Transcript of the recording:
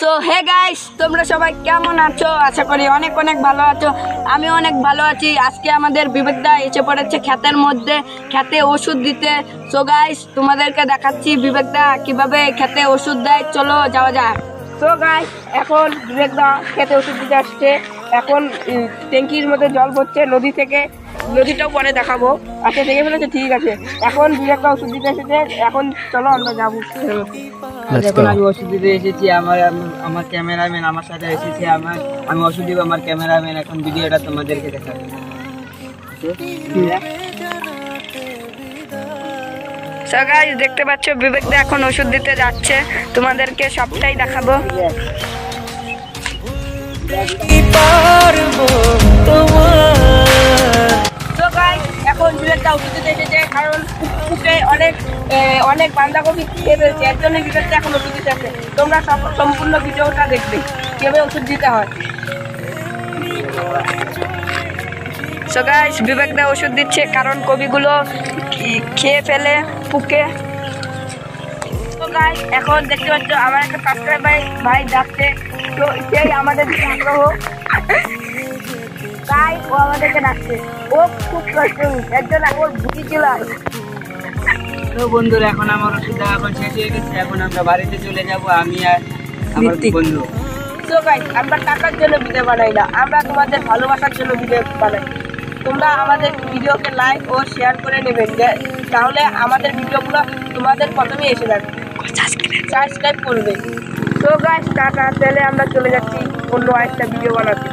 So hey guys, তোমরা সবাই কেমন আছো? আশা করি অনেক অনেক ভালো আছো। আমি অনেক ভালো আছি। আজকে আমাদের বিবেকদা এসে পড়েছে ক্ষেতের মধ্যে, ক্ষেতে ওষুধ দিতে। সো গাইস, তোমাদেরকে দেখাচ্ছি বিবেকদা কিভাবে ক্ষেতে ওষুধ দেয়। চলো যাওয়া যাক। সো গাইস, এখন বিবেকদা ক্ষেতে ওষুধ দিতে আসছে। এখন ট্যাঙ্কির মধ্যে জল পড়ছে নদী থেকে। নদীটাও পরে দেখাবো। আচ্ছা, দেখে ফেলেছে, ঠিক আছে। এখন বিবেকদা ওষুধ দিতে এসেছে। এখন চলো আমরা যাবো। এখন আমি ওষুধ দিতে এসেছি। আমার ক্যামেরাম্যান আমার সাথে এসেছে। আমি ওষুধ দিব, আমার ক্যামেরাম্যান এখন ভিডিওটা তোমাদেরকে দেখাবে। সো গাইস, দেখতে পাচ্ছ বিবেকদা এখন ওষুধ দিতে যাচ্ছে। তোমাদেরকে সবটাই দেখাবো। সো গাইস, এখন বিবেকদা ওষুধ দিতে এসেছে, কারণ পুকুরে অনেক বাঁধাকপি খেয়ে ফেলছে। এর জন্য বিবেকদা এখন ওষুধ দিতে আসে। তোমরা সম্পূর্ণ ভিডিওটা দেখবে কিভাবে ওষুধ দিতে হয়। সো গাইস, বিবেকদা ওষুধ দিচ্ছে, কারণ কপিগুলো খেয়ে ফেলে পুকে। তো গাইস, এখন দেখতে পাচ্ছ আমার একটা সাবস্ক্রাইবার ভাই যাচ্ছে। তো সেই আমাদের আগ্রহ, তাই ও আমাদেরকে ডাকছে। ও খুব কষ্ট, এর জন্য ওর ভুটি ছিল। তো বন্ধুরা, এখন আমার ওষুধ দেওয়া এখন শেষ হয়ে গেছে। এখন আমরা বাড়িতে চলে যাব, আমি আর আমার বন্ধু। তো গাইস, আমরা টাকার জন্য ভিডিও বানাই না, আমরা তোমাদের ভালোবাসার জন্য ভিডিও বানাই। তোমরা আমাদের ভিডিওকে লাইক ও শেয়ার করে নেবেন, তাহলে আমাদের ভিডিওগুলো তোমাদের প্রথমে এসে যাবে। সাবস্ক্রাইব করবে। তো গাইস, টাটা। তাহলে আমরা চলে যাচ্ছি অন্য একটা ভিডিও বানাতে।